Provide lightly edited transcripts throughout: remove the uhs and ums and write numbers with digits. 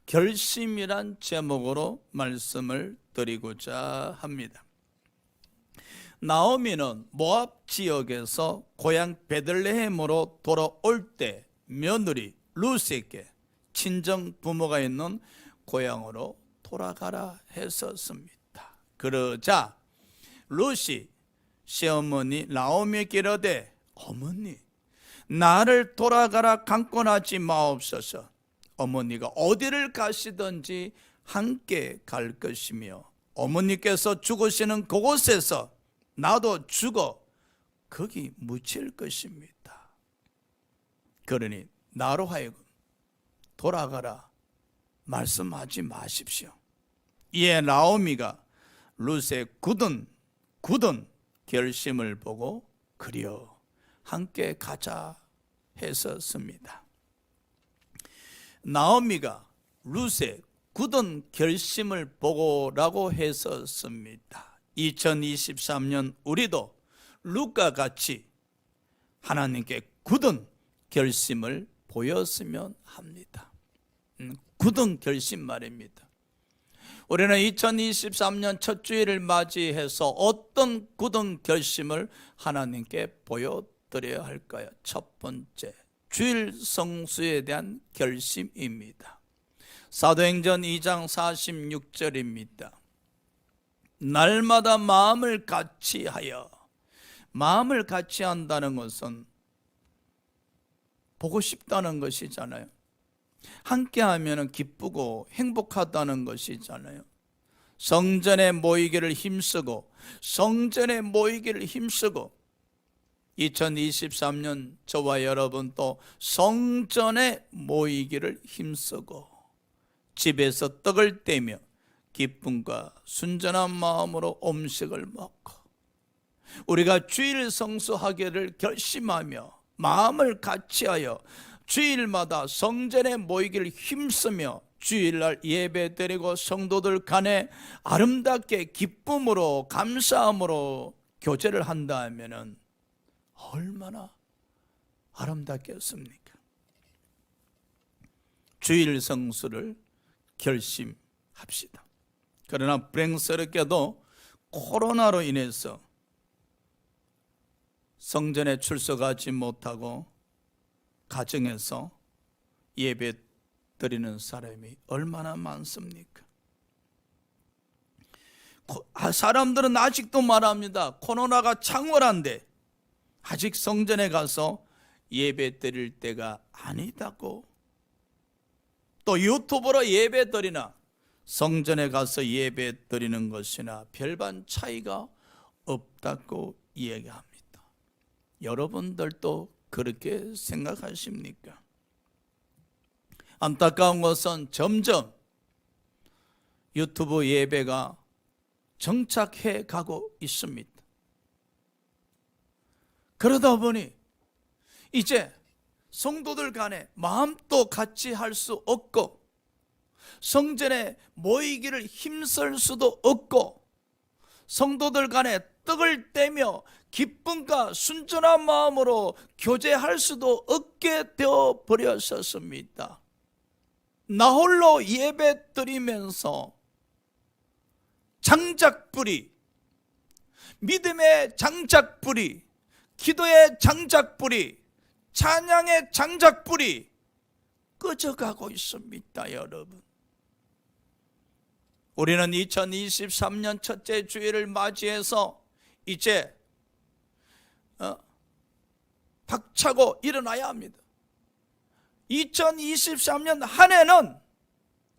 결심이란 제목으로 말씀을 드리고자 합니다. 나오미는 모압 지역에서 고향 베들레헴으로 돌아올 때 며느리 룻에게 친정 부모가 있는 고향으로 돌아가라 했었습니다. 그러자 룻이 시어머니 나오미에게 이르되 어머니 나를 돌아가라 강권하지 마옵소서. 어머니가 어디를 가시든지 함께 갈 것이며 어머니께서 죽으시는 그곳에서 나도 죽어 거기 묻힐 것입니다. 그러니 나로 하여금 돌아가라 말씀하지 마십시오. 이에 나오미가 룻의 굳은 결심을 보고 그려 함께 가자 했었습니다. 나오미가 룻의 굳은 결심을 보고라고 했었습니다. 2023년 우리도 룻과 같이 하나님께 굳은 결심을 보였으면 합니다. 굳은 결심 말입니다. 우리는 2023년 첫 주일을 맞이해서 어떤 굳은 결심을 하나님께 보여드려야 할까요? 첫 번째, 주일 성수에 대한 결심입니다. 사도행전 2장 46절입니다. 날마다 마음을 같이하여, 마음을 같이 한다는 것은 보고 싶다는 것이잖아요. 함께 하면 기쁘고 행복하다는 것이잖아요. 성전에 모이기를 힘쓰고 2023년 저와 여러분 또 성전에 모이기를 힘쓰고 집에서 떡을 떼며 기쁨과 순전한 마음으로 음식을 먹고 우리가 주일 성수하기를 결심하며 마음을 같이하여 주일마다 성전에 모이기를 힘쓰며 주일날 예배 드리고 성도들 간에 아름답게 기쁨으로 감사함으로 교제를 한다 하면은 얼마나 아름답겠습니까? 주일 성수를 결심합시다. 그러나 불행스럽게도 코로나로 인해서 성전에 출석하지 못하고 가정에서 예배 드리는 사람이 얼마나 많습니까? 사람들은 아직도 말합니다. 코로나가 창궐한데 아직 성전에 가서 예배 드릴 때가 아니다고. 또 유튜브로 예배 드리나 성전에 가서 예배 드리는 것이나 별반 차이가 없다고 이야기합니다. 여러분들도 그렇게 생각하십니까? 안타까운 것은 점점 유튜브 예배가 정착해 가고 있습니다. 그러다 보니 이제 성도들 간에 마음도 같이 할 수 없고 성전에 모이기를 힘쓸 수도 없고 성도들 간에 떡을 떼며 기쁨과 순전한 마음으로 교제할 수도 없게 되어 버렸었습니다. 나 홀로 예배 드리면서 장작불이, 믿음의 장작불이, 기도의 장작불이, 찬양의 장작불이 꺼져가고 있습니다. 여러분, 우리는 2023년 첫째 주일을 맞이해서 이제 박차고 일어나야 합니다. 2023년 한 해는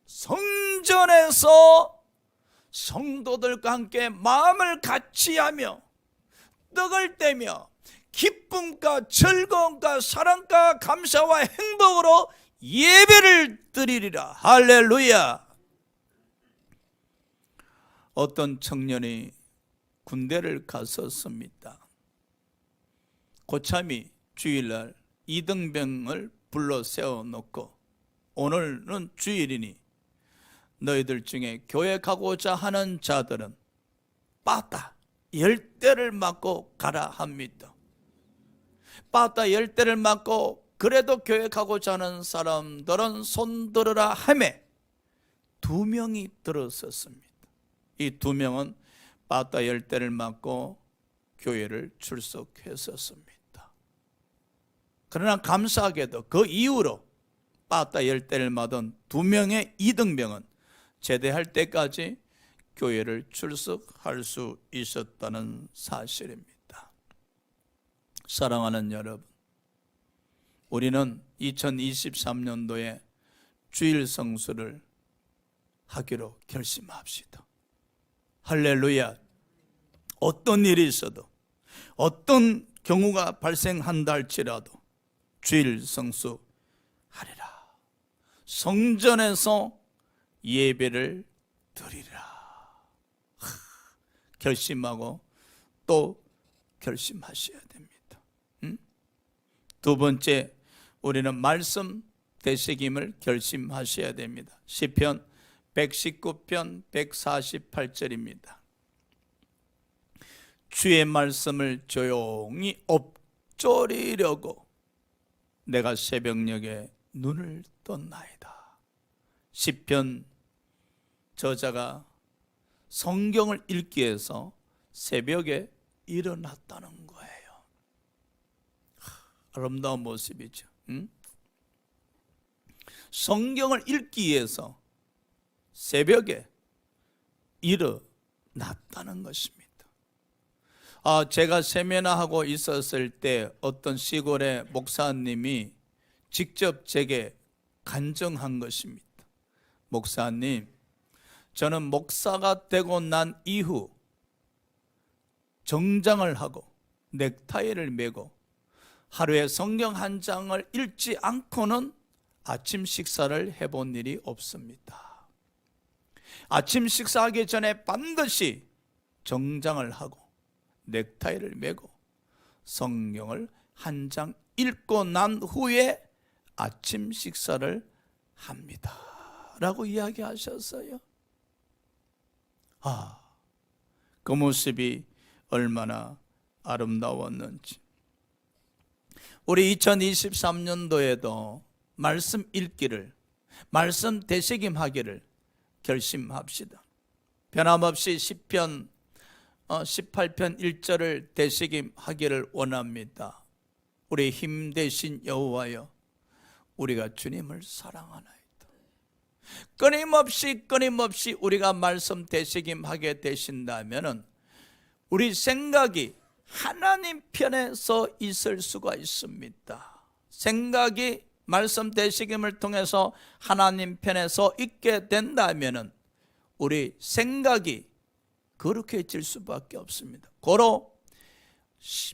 성전에서 성도들과 함께 마음을 같이하며 떡을 떼며 기쁨과 즐거움과 사랑과 감사와 행복으로 예배를 드리리라. 할렐루야. 어떤 청년이 군대를 갔었습니다. 고참이 주일날 이등병을 불러 세워놓고 오늘은 주일이니 너희들 중에 교회 가고자 하는 자들은 빠따 10대를 맞고 가라 합니다. 빠따 10대를 맞고 그래도 교회 가고자 하는 사람들은 손 들으라 하매 두 명이 들어섰습니다. 이 두 명은 빠따 열대를 맞고 교회를 출석했었습니다. 그러나 감사하게도 그 이후로 빠따 열대를 맞은 두 명의 이등병은 제대할 때까지 교회를 출석할 수 있었다는 사실입니다. 사랑하는 여러분, 우리는 2023년도에 주일 성수를 하기로 결심합시다. 할렐루야. 어떤 일이 있어도, 어떤 경우가 발생한다 할지라도 주일 성수 하리라. 성전에서 예배를 드리라. 결심하고 또 결심하셔야 됩니다. 두 번째, 우리는 말씀 되새김을 결심하셔야 됩니다. 시편 119편 148절입니다. 주의 말씀을 조용히 엎조리려고 내가 새벽녘에 눈을 떴나이다. 시편 저자가 성경을 읽기 위해서 새벽에 일어났다는 거예요. 아름다운 모습이죠. 성경을 읽기 위해서 새벽에 일어났다는 것입니다. 제가 세미나하고 있었을 때 어떤 시골의 목사님이 직접 제게 간증한 것입니다. 목사님, 저는 목사가 되고 난 이후 정장을 하고 넥타이를 메고 하루에 성경 한 장을 읽지 않고는 아침 식사를 해본 일이 없습니다. 아침 식사하기 전에 반드시 정장을 하고 넥타이를 메고 성경을 한 장 읽고 난 후에 아침 식사를 합니다 라고 이야기하셨어요. 그 모습이 얼마나 아름다웠는지. 우리 2023년도에도 말씀 읽기를, 말씀 되새김하기를 결심합시다. 변함없이 시편 18편 1절을 되새김하기를 원합니다. 우리 힘 되신 여호와여, 우리가 주님을 사랑하나이다. 끊임없이 우리가 말씀 되새김하게 되신다면 우리 생각이 하나님 편에 서 있을 수가 있습니다. 생각이 말씀 되새김을 통해서 하나님 편에 서 있게 된다면 우리 생각이 거룩해질 수밖에 없습니다. 고로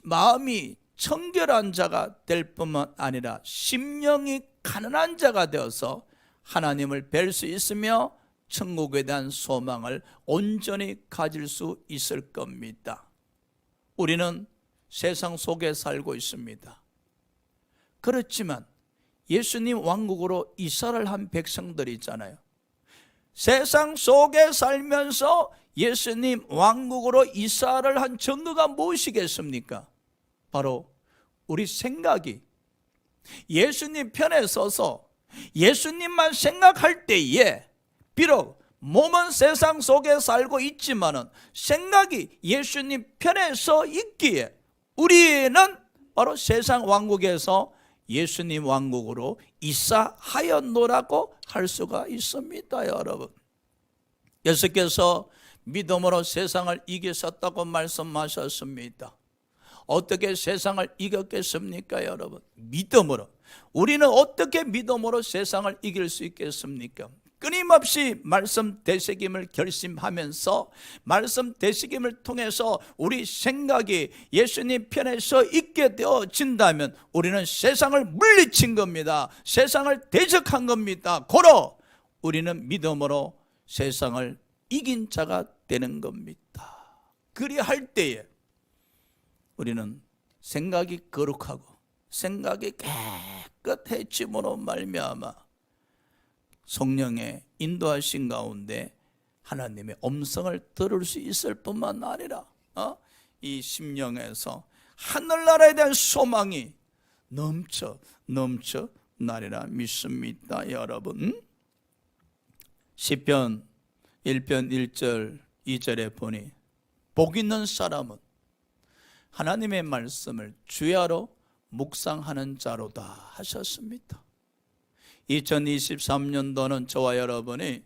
마음이 청결한 자가 될 뿐만 아니라 심령이 가난한 자가 되어서 하나님을 뵐 수 있으며 천국에 대한 소망을 온전히 가질 수 있을 겁니다. 우리는 세상 속에 살고 있습니다. 그렇지만 예수님 왕국으로 이사를 한 백성들이 있잖아요. 세상 속에 살면서 예수님 왕국으로 이사를 한 증거가 무엇이겠습니까? 바로 우리 생각이 예수님 편에 서서 예수님만 생각할 때에 비록 몸은 세상 속에 살고 있지만은 생각이 예수님 편에 서 있기에 우리는 바로 세상 왕국에서 예수님 왕국으로 이사하였노라고 할 수가 있습니다. 여러분, 예수께서 믿음으로 세상을 이기셨다고 말씀하셨습니다. 어떻게 세상을 이겼겠습니까? 여러분, 믿음으로. 우리는 어떻게 믿음으로 세상을 이길 수 있겠습니까? 끊임없이 말씀 되새김을 결심하면서 말씀 되새김을 통해서 우리 생각이 예수님 편에 서 있게 되어진다면 우리는 세상을 물리친 겁니다. 세상을 대적한 겁니다. 고로 우리는 믿음으로 세상을 이긴 자가 되는 겁니다. 그리할 때에 우리는 생각이 거룩하고 생각이 깨끗해짐으로 말미암아 성령의 인도하신 가운데 하나님의 음성을 들을 수 있을 뿐만 아니라 이 심령에서 하늘나라에 대한 소망이 넘쳐 나리라 믿습니다. 여러분, 시편 1편 1절 2절에 보니 복 있는 사람은 하나님의 말씀을 주야로 묵상하는 자로다 하셨습니다. 2023년도는 저와 여러분이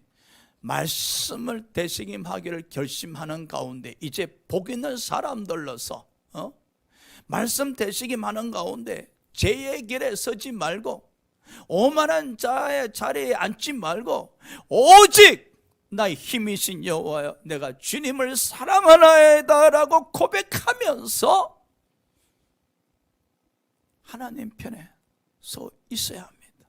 말씀을 되새김하기를 결심하는 가운데 이제 복 있는 사람들로서 말씀 되새김하는 가운데 죄의 길에 서지 말고 오만한 자의 자리에 앉지 말고 오직 나의 힘이신 여호와여 내가 주님을 사랑하나이다 라고 고백하면서 하나님 편에 서 있어야 합니다.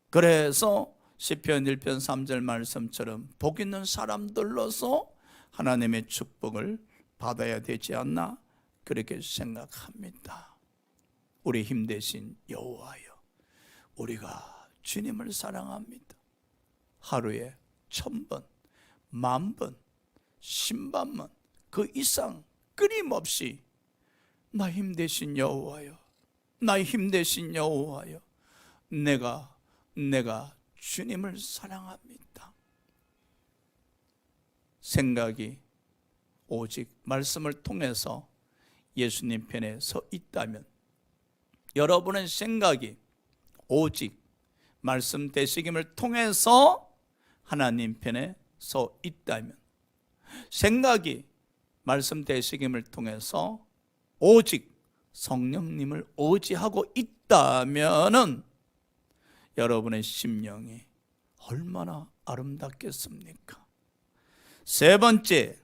그래서 시편 1편 3절 말씀처럼 복 있는 사람들로서 하나님의 축복을 받아야 되지 않나 그렇게 생각합니다. 우리 힘 대신 여호와여 우리가 주님을 사랑합니다. 하루에 1000번, 10,000번, 10,000번 그 이상 끊임없이 나 힘 대신 여호와여 나 힘 대신 여호와여 내가 주님을 사랑합니다. 생각이 오직 말씀을 통해서 예수님 편에 서 있다면 여러분의 생각이 오직 말씀 되새김을 통해서 하나님 편에 서 있다면 생각이 말씀 되새김을 통해서 오직 성령님을 의지하고 있다면은 여러분의 심령이 얼마나 아름답겠습니까? 세 번째,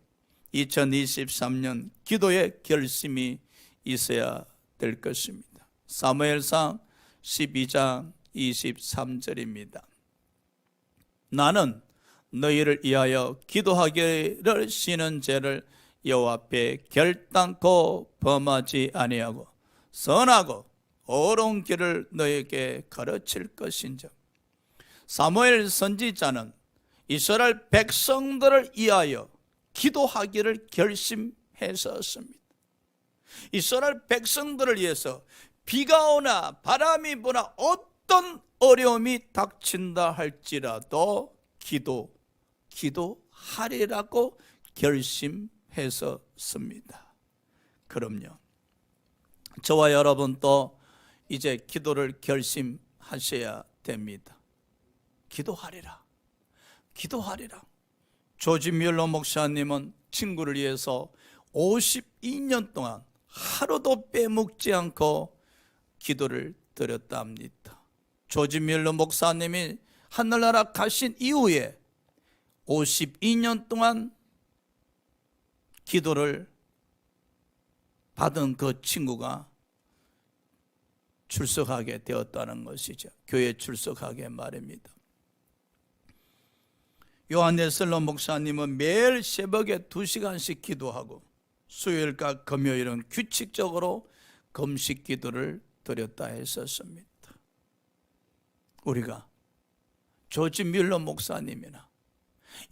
2023년 기도의 결심이 있어야 될 것입니다. 사무엘상 12장 23절입니다. 나는 너희를 위하여 기도하기를 쉬는 죄를 여호와 앞에 결단코 범하지 아니하고 선하고 옳은 길을 너에게 가르칠 것인즉 사무엘 선지자는 이스라엘 백성들을 위하여 기도하기를 결심했었습니다. 이스라엘 백성들을 위해서 비가 오나 바람이 부나 어떤 어려움이 닥친다 할지라도 기도하리라고 결심했었습니다. 그럼요, 저와 여러분도 이제 기도를 결심하셔야 됩니다. 기도하리라. 조지 뮬러 목사님은 친구를 위해서 52년 동안 하루도 빼먹지 않고 기도를 드렸다 합니다. 조지 뮬러 목사님이 하늘나라 가신 이후에 52년 동안 기도를 받은 그 친구가 출석하게 되었다는 것이죠. 교회에 출석하게 말입니다. 요한 웨슬러 목사님은 매일 새벽에 2시간씩 기도하고 수요일과 금요일은 규칙적으로 금식 기도를 드렸다 했었습니다. 우리가 조지 뮬러 목사님이나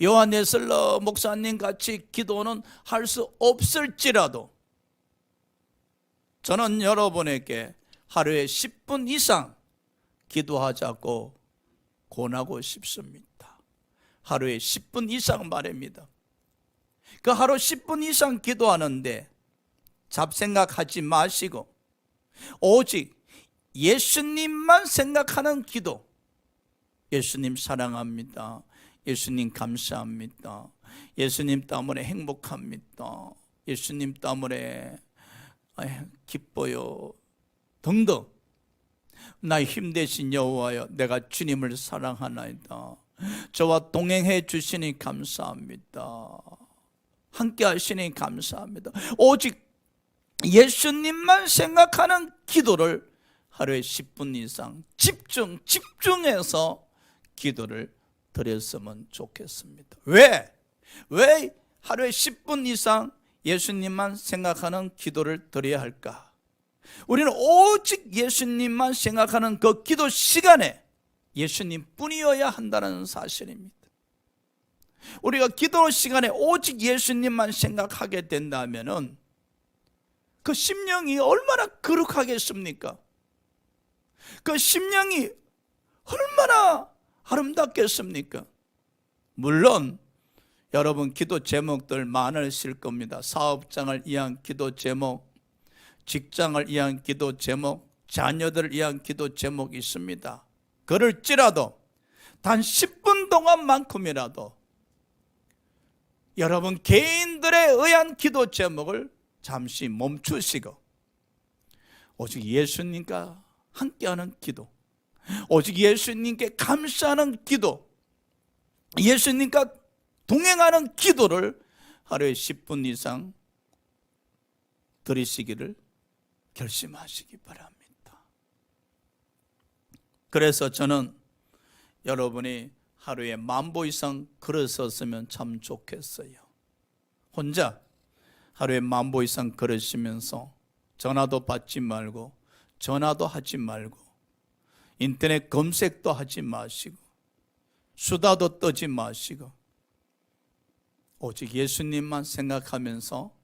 요한 웨슬러 목사님 같이 기도는 할 수 없을지라도 저는 여러분에게 하루에 10분 이상 기도하자고 권하고 싶습니다. 하루에 10분 이상 말입니다. 그 하루 10분 이상 기도하는데 잡생각하지 마시고 오직 예수님만 생각하는 기도. 예수님 사랑합니다. 예수님 감사합니다. 예수님 때문에 행복합니다. 예수님 때문에 기뻐요. 등등. 나의 힘 대신 여호와여 내가 주님을 사랑하나이다. 저와 동행해 주시니 감사합니다. 함께 하시니 감사합니다. 오직 예수님만 생각하는 기도를 하루에 10분 이상 집중해서 기도를 드렸으면 좋겠습니다. 왜 하루에 10분 이상 예수님만 생각하는 기도를 드려야 할까? 우리는 오직 예수님만 생각하는 그 기도 시간에 예수님 뿐이어야 한다는 사실입니다. 우리가 기도 시간에 오직 예수님만 생각하게 된다면 그 심령이 얼마나 거룩하겠습니까? 그 심령이 얼마나 아름답겠습니까? 물론 여러분 기도 제목들 많으실 겁니다. 사업장을 위한 기도 제목, 직장을 위한 기도 제목, 자녀들을 위한 기도 제목이 있습니다. 그럴지라도 단 10분 동안만큼이라도 여러분 개인들에 의한 기도 제목을 잠시 멈추시고 오직 예수님과 함께하는 기도, 오직 예수님께 감사하는 기도, 예수님과 동행하는 기도를 하루에 10분 이상 드리시기를 결심하시기 바랍니다. 그래서 저는 여러분이 하루에 10,000보 이상 걸으셨으면 참 좋겠어요. 혼자 하루에 10,000보 이상 걸으시면서 전화도 받지 말고 전화도 하지 말고 인터넷 검색도 하지 마시고 수다도 떠지 마시고 오직 예수님만 생각하면서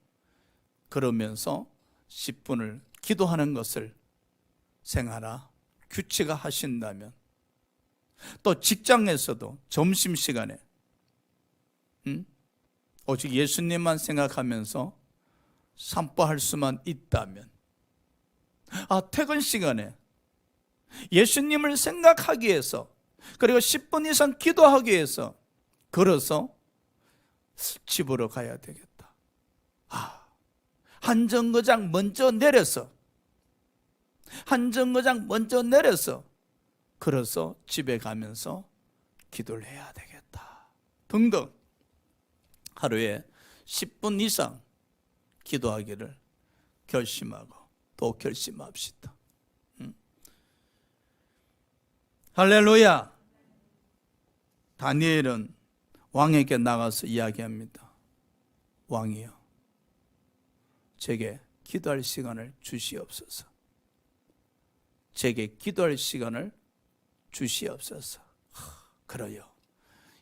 그러면서 10분을 기도하는 것을 생활화 규칙화하신다면, 또 직장에서도 점심시간에 오직 예수님만 생각하면서 산보할 수만 있다면, 퇴근 시간에 예수님을 생각하기 위해서, 그리고 10분 이상 기도하기 위해서 걸어서 집으로 가야 되겠다. 한 정거장 먼저 내려서 걸어서 집에 가면서 기도를 해야 되겠다 등등 하루에 10분 이상 기도하기를 결심하고 또 결심합시다. 할렐루야. 다니엘은 왕에게 나가서 이야기합니다. 왕이여, 제게 기도할 시간을 주시옵소서. 제게 기도할 시간을 주시옵소서. 그래요.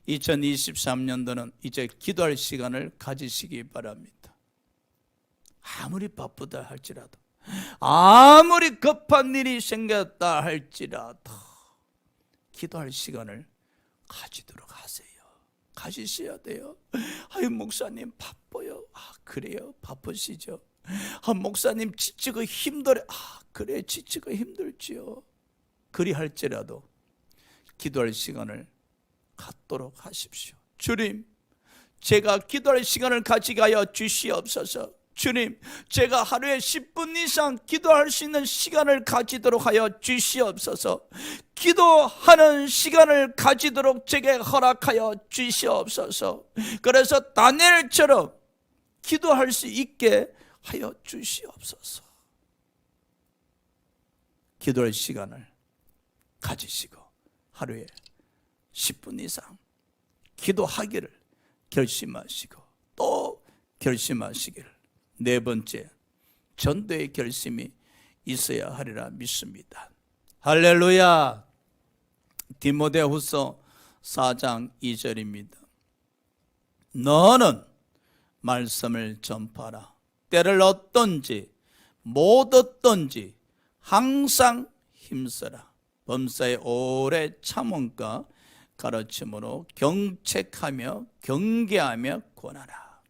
2023년도는 이제 기도할 시간을 가지시기 바랍니다. 아무리 바쁘다 할지라도, 아무리 급한 일이 생겼다 할지라도 기도할 시간을 가지도록 하세요. 가지셔야 돼요. 아유, 목사님 바빠요. 그래요? 바쁘시죠? 목사님 지치고 힘들어. 그래, 지치고 힘들지요. 그리할지라도 기도할 시간을 갖도록 하십시오. 주님, 제가 기도할 시간을 가지게 하여 주시옵소서. 주님, 제가 하루에 10분 이상 기도할 수 있는 시간을 가지도록 하여 주시옵소서. 기도하는 시간을 가지도록 제게 허락하여 주시옵소서. 그래서 다니엘처럼 기도할 수 있게 하여 주시옵소서. 기도할 시간을 가지시고 하루에 10분 이상 기도하기를 결심하시고 또 결심하시기를. 네 번째, 전도의 결심이 있어야 하리라 믿습니다. 할렐루야. 디모데후서 4장 2절입니다. 너는 말씀을 전파하라. 때를 얻든지 못 얻든지 항상 힘써라. 범사의 오래 참음과 가르침으로 경책하며 경계하며 권하라.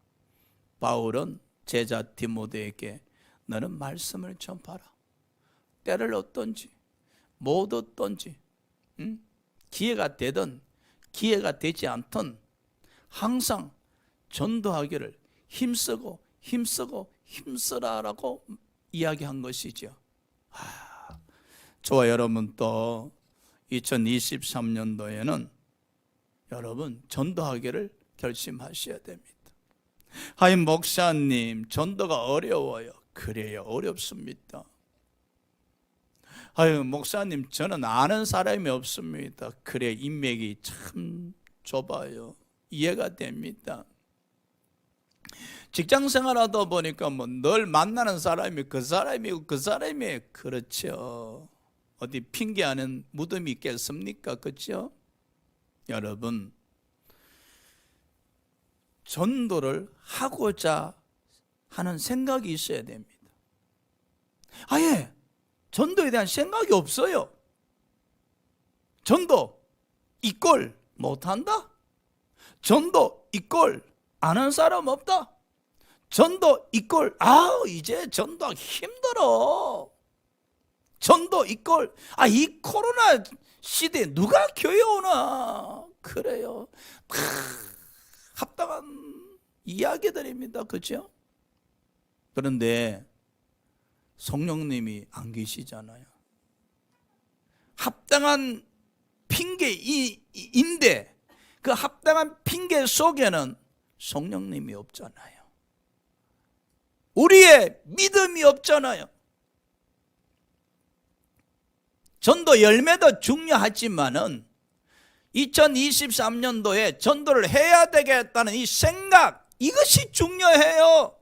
바울은 제자 디모데에게 너는 말씀을 전파하라. 때를 얻든지 못 얻든지 기회가 되든 기회가 되지 않든 항상 전도하기를 힘쓰라라고 이야기한 것이죠. 저와 여러분 또 2023년도에는 여러분 전도하기를 결심하셔야 됩니다. 목사님, 전도가 어려워요. 그래요, 어렵습니다. 목사님, 저는 아는 사람이 없습니다. 그래, 인맥이 참 좁아요. 이해가 됩니다. 직장 생활하다 보니까 늘 만나는 사람이 그 사람이고 그 사람이, 그렇죠. 어디 핑계하는 무덤이 있겠습니까? 그렇죠? 여러분, 전도를 하고자 하는 생각이 있어야 됩니다. 전도에 대한 생각이 없어요. 전도 이꼴 못한다? 전도 이꼴 아는 사람 없다? 전도 이꼴 이제 전도하기 힘들어. 전도 이꼴 이 코로나 시대에 누가 교회 오나? 그래요. 합당한 이야기들입니다. 그죠? 그런데 성령님이 안 계시잖아요. 합당한 핑계인데 그 합당한 핑계 속에는 성령님이 없잖아요. 우리의 믿음이 없잖아요. 전도 열매도 중요하지만은 2023년도에 전도를 해야 되겠다는 이 생각, 이것이 중요해요.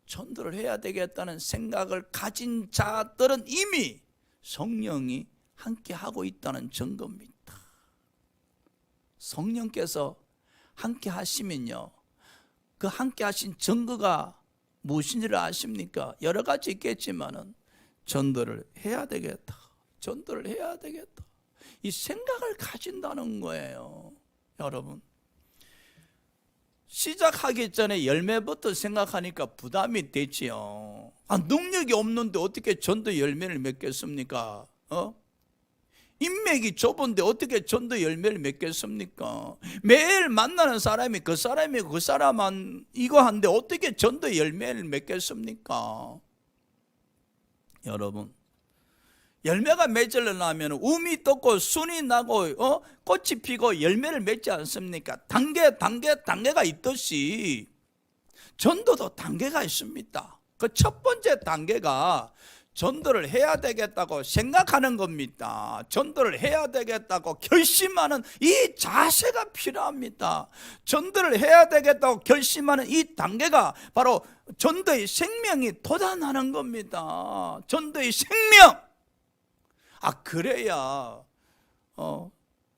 전도를 해야 되겠다는 생각을 가진 자들은 이미 성령이 함께 하고 있다는 증거입니다. 성령께서 함께 하시면요, 그 함께 하신 증거가 무엇인지를 아십니까? 여러 가지 있겠지만은 전도를 해야 되겠다, 전도를 해야 되겠다, 이 생각을 가진다는 거예요. 여러분, 시작하기 전에 열매부터 생각하니까 부담이 되지요. 능력이 없는데 어떻게 전도 열매를 맺겠습니까? 인맥이 좁은데 어떻게 전도 열매를 맺겠습니까? 매일 만나는 사람이 그 사람만 이거 한데 어떻게 전도 열매를 맺겠습니까? 여러분, 열매가 맺으려면 um이 떴고 순이 나고 꽃이 피고 열매를 맺지 않습니까? 단계가 있듯이 전도도 단계가 있습니다. 그 첫 번째 단계가 전도를 해야 되겠다고 생각하는 겁니다. 전도를 해야 되겠다고 결심하는 이 자세가 필요합니다. 전도를 해야 되겠다고 결심하는 이 단계가 바로 전도의 생명이 돋아나는 겁니다. 전도의 생명. 그래야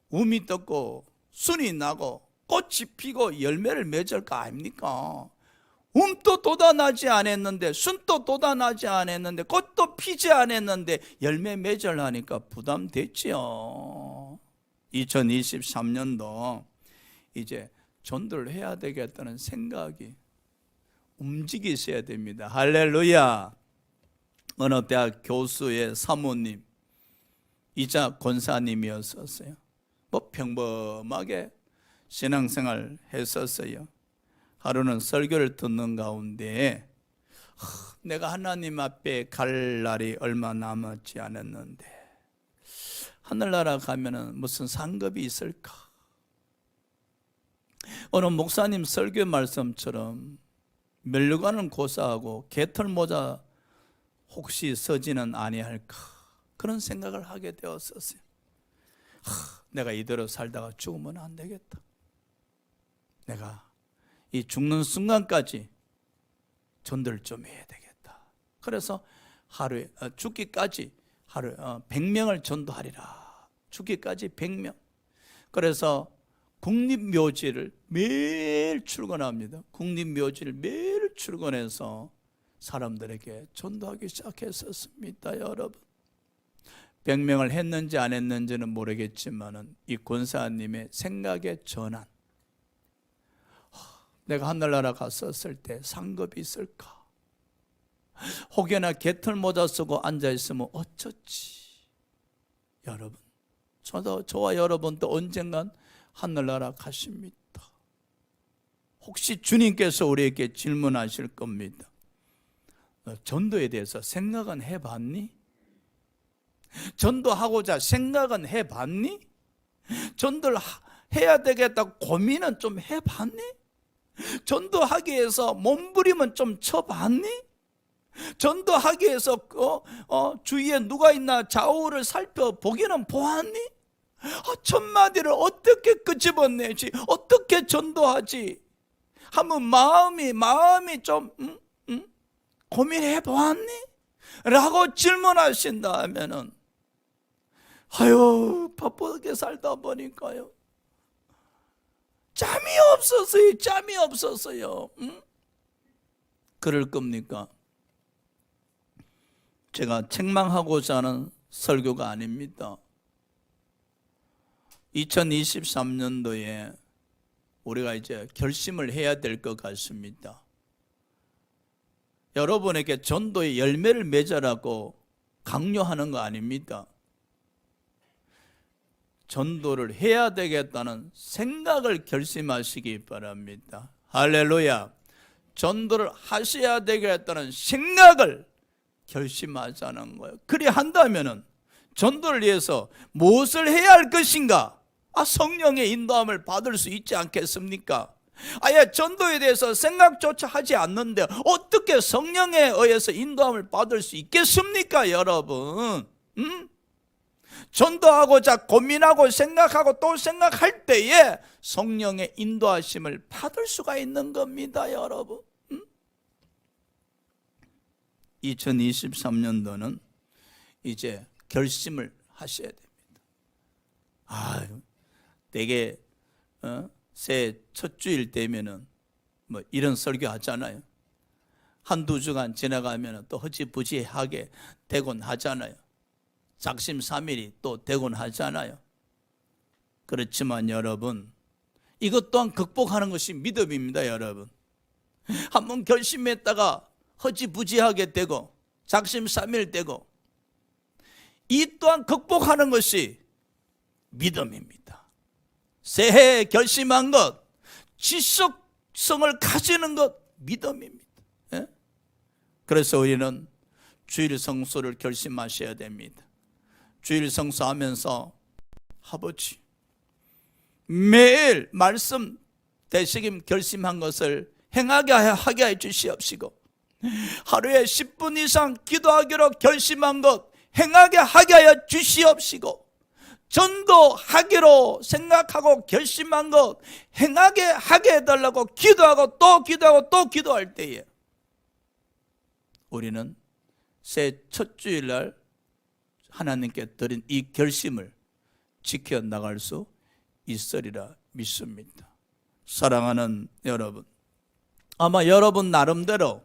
um이 떴고 순이 나고 꽃이 피고 열매를 맺을 거 아닙니까? um도 돋아나지 않았는데 순도 돋아나지 않았는데 꽃도 피지 않았는데 열매 맺으려니까 부담됐지요. 2023년도 이제 전도를 해야 되겠다는 생각이 움직이셔야 됩니다. 할렐루야. 어느 대학 교수의 사모님 이자 권사님이었었어요. 평범하게 신앙생활 했었어요. 하루는 설교를 듣는 가운데 내가 하나님 앞에 갈 날이 얼마 남았지 않았는데 하늘나라 가면은 무슨 상급이 있을까? 오늘 목사님 설교 말씀처럼 멸류관은 고사하고 개털모자 혹시 서지는 아니할까? 그런 생각을 하게 되었었어요. 내가 이대로 살다가 죽으면 안 되겠다. 내가 이 죽는 순간까지 전도를 좀 해야 되겠다. 그래서 하루에 죽기까지 하루에 100명을 전도하리라. 죽기까지 100명. 그래서 국립묘지를 매일 출근합니다. 국립묘지를 매일 출근해서 사람들에게 전도하기 시작했었습니다. 여러분, 100명을 했는지 안 했는지는 모르겠지만 이 권사님의 생각의 전환, 내가 하늘나라 갔었을 때 상급이 있을까? 혹여나 개털모자 쓰고 앉아있으면 어쩌지? 여러분, 저와 여러분도 언젠간 하늘나라 가십니다. 혹시 주님께서 우리에게 질문하실 겁니다. 전도에 대해서 생각은 해봤니? 전도하고자 생각은 해봤니? 전도를 해야 되겠다고 고민은 좀 해봤니? 전도하기 위해서 몸부림은 좀 쳐봤니? 전도하기 위해서 주위에 누가 있나 좌우를 살펴보기는 보았니? 첫마디를 어떻게 끄집어내지? 어떻게 전도하지? 한번 마음이 좀 고민해 보았니? 라고 질문하신다 하면은 바쁘게 살다 보니까요 짬이 없었어요. 그럴 겁니까? 제가 책망하고자 하는 설교가 아닙니다. 2023년도에 우리가 이제 결심을 해야 될 것 같습니다. 여러분에게 전도의 열매를 맺으라고 강요하는 거 아닙니다. 전도를 해야 되겠다는 생각을 결심하시기 바랍니다. 할렐루야. 전도를 하셔야 되겠다는 생각을 결심하자는 거예요. 그리 한다면은 전도를 위해서 무엇을 해야 할 것인가? 성령의 인도함을 받을 수 있지 않겠습니까? 아예 전도에 대해서 생각조차 하지 않는데 어떻게 성령에 의해서 인도함을 받을 수 있겠습니까, 여러분? 전도하고자 고민하고 생각하고 또 생각할 때에 성령의 인도하심을 받을 수가 있는 겁니다, 여러분. 2023년도는 이제 결심을 하셔야 됩니다. 되게 새해 첫 주일 되면은 뭐 이런 설교 하잖아요. 한두 주간 지나가면 또 허지부지하게 되곤 하잖아요. 작심삼일이 또 되곤 하잖아요. 그렇지만 여러분, 이것 또한 극복하는 것이 믿음입니다, 여러분. 한번 결심했다가 허지부지하게 되고 작심삼일 되고, 이 또한 극복하는 것이 믿음입니다. 새해에 결심한 것, 지속성을 가지는 것, 믿음입니다. 그래서 우리는 주일 성수를 결심하셔야 됩니다. 주일 성수하면서 아버지, 매일 말씀 되새김 결심한 것을 행하게 해 주시옵시고, 하루에 10분 이상 기도하기로 결심한 것 행하게 하여 주시옵시고, 전도하기로 생각하고 결심한 것 행하게 하게 해달라고 기도하고 또 기도하고 또 기도할 때에 우리는 새해 첫 주일날 하나님께 드린 이 결심을 지켜나갈 수 있으리라 믿습니다. 사랑하는 여러분, 아마 여러분 나름대로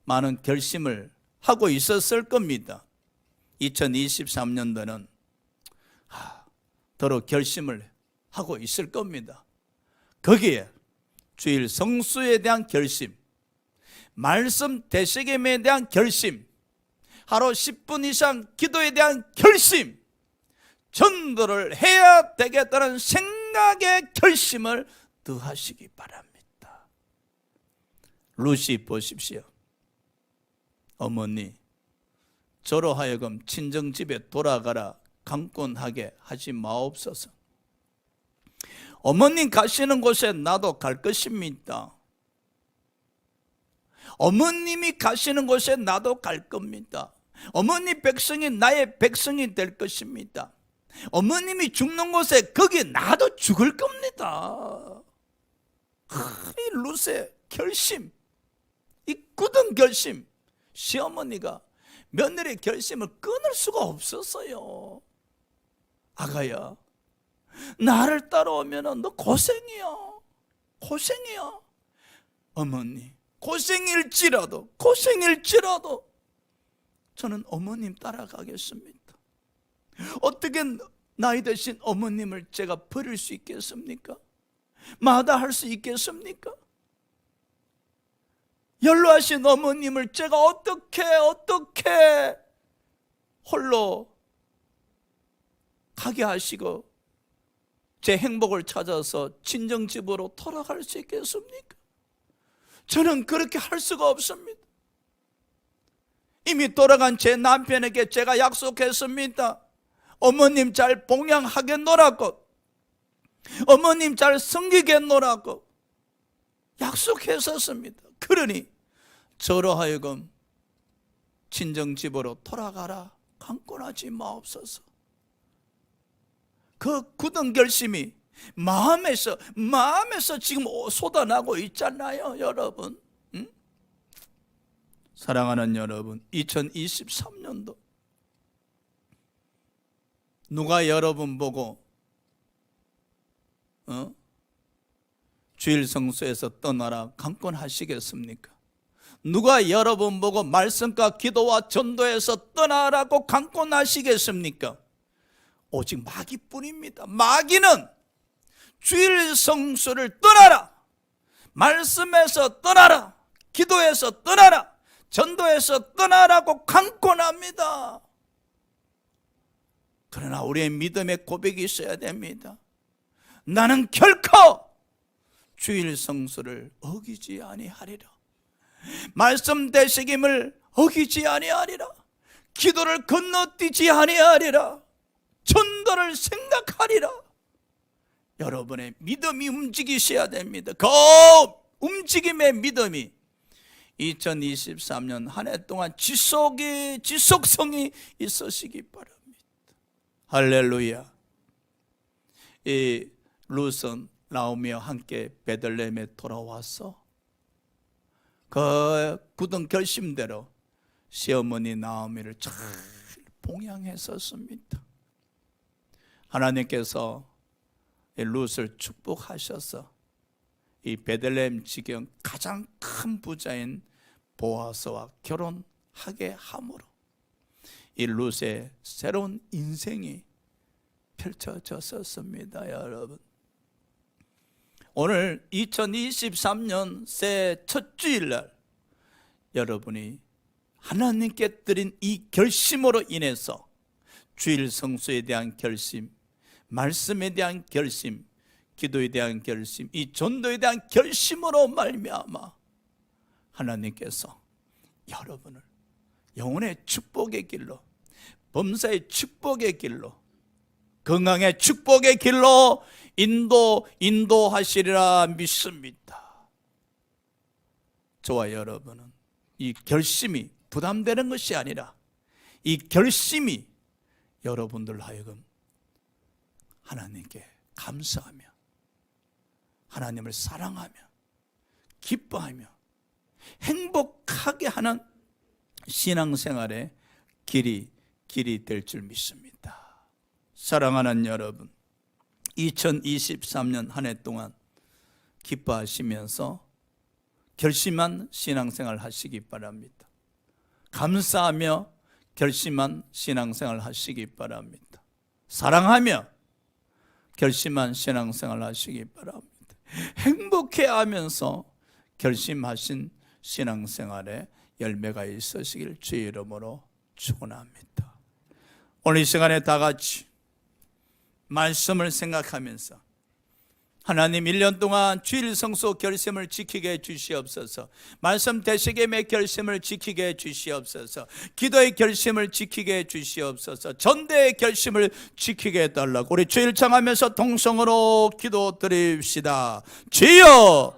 많은 결심을 하고 있었을 겁니다. 2023년도는 더러 결심을 하고 있을 겁니다. 거기에 주일 성수에 대한 결심, 말씀 되새김에 대한 결심, 하루 10분 이상 기도에 대한 결심, 전도를 해야 되겠다는 생각의 결심을 더하시기 바랍니다. 루시 보십시오. 어머니, 저로 하여금 친정집에 돌아가라 강권하게 하지 마옵소서. 어머님 가시는 곳에 나도 갈 것입니다. 어머님이 가시는 곳에 나도 갈 겁니다. 어머니 백성이 나의 백성이 될 것입니다. 어머님이 죽는 곳에 거기 나도 죽을 겁니다. 이 루세 결심, 이 굳은 결심, 시어머니가 며느리의 결심을 끊을 수가 없었어요. 아가야, 나를 따라오면 너 고생이야. 어머니, 고생일지라도 저는 어머님 따라가겠습니다. 어떻게 나이 드신 어머님을 제가 버릴 수 있겠습니까? 마다할 수 있겠습니까? 연로하신 어머님을 제가 어떻게 홀로 가게 하시고 제 행복을 찾아서 친정집으로 돌아갈 수 있겠습니까? 저는 그렇게 할 수가 없습니다. 이미 돌아간 제 남편에게 제가 약속했습니다. 어머님 잘 봉양하겠노라고, 어머님 잘 섬기겠노라고 약속했었습니다. 그러니 저로 하여금 친정집으로 돌아가라 강권하지 마옵소서. 그 굳은 결심이 마음에서 지금 쏟아나고 있잖아요, 여러분. 사랑하는 여러분, 2023년도 누가 여러분 보고 주일 성수에서 떠나라 강권하시겠습니까? 누가 여러분 보고 말씀과 기도와 전도에서 떠나라고 강권하시겠습니까? 오직 마귀뿐입니다. 마귀는 주일 성수를 떠나라, 말씀에서 떠나라, 기도에서 떠나라, 전도에서 떠나라고 강권합니다. 그러나 우리의 믿음의 고백이 있어야 됩니다. 나는 결코 주일 성수를 어기지 아니하리라, 말씀 되새김을 어기지 아니하리라, 기도를 건너뛰지 아니하리라, 전도를 생각하리라. 여러분의 믿음이 움직이셔야 됩니다. 그 움직임의 믿음이 2023년 한 해 동안 지속성이 있으시기 바랍니다. 할렐루야. 이 룻은 나오미와 함께 베들레헴에 돌아와서 그 굳은 결심대로 시어머니 나오미를 잘 봉양했었습니다. 하나님께서 룻을 축복하셔서 이 베들레헴 지경 가장 큰 부자인 보아스와 결혼하게 함으로 이 룻의 새로운 인생이 펼쳐졌었습니다. 여러분, 오늘 2023년 새해 첫 주일날 여러분이 하나님께 드린 이 결심으로 인해서 주일 성수에 대한 결심, 말씀에 대한 결심, 기도에 대한 결심, 이 전도에 대한 결심으로 말미암아 하나님께서 여러분을 영혼의 축복의 길로, 범사의 축복의 길로, 건강의 축복의 길로 인도하시리라 믿습니다. 저와 여러분은 이 결심이 부담되는 것이 아니라 이 결심이 여러분들 하여금 하나님께 감사하며 하나님을 사랑하며 기뻐하며 행복하게 하는 신앙생활의 길이 될 줄 믿습니다. 사랑하는 여러분, 2023년 한 해 동안 기뻐하시면서 결심한 신앙생활 하시기 바랍니다. 감사하며 결심한 신앙생활 하시기 바랍니다. 사랑하며 결심한 신앙생활 하시기 바랍니다. 행복해하면서 결심하신 신앙생활에 열매가 있으시길 주의 이름으로 축원합니다. 오늘 이 시간에 다 같이 말씀을 생각하면서 하나님 1년 동안 주일 성수 결심을 지키게 해 주시옵소서. 말씀 되새김의 결심을 지키게 해 주시옵소서. 기도의 결심을 지키게 해 주시옵소서. 전도의 결심을 지키게 해달라고 우리 주일 청하면서 동성으로 기도드립시다. 주여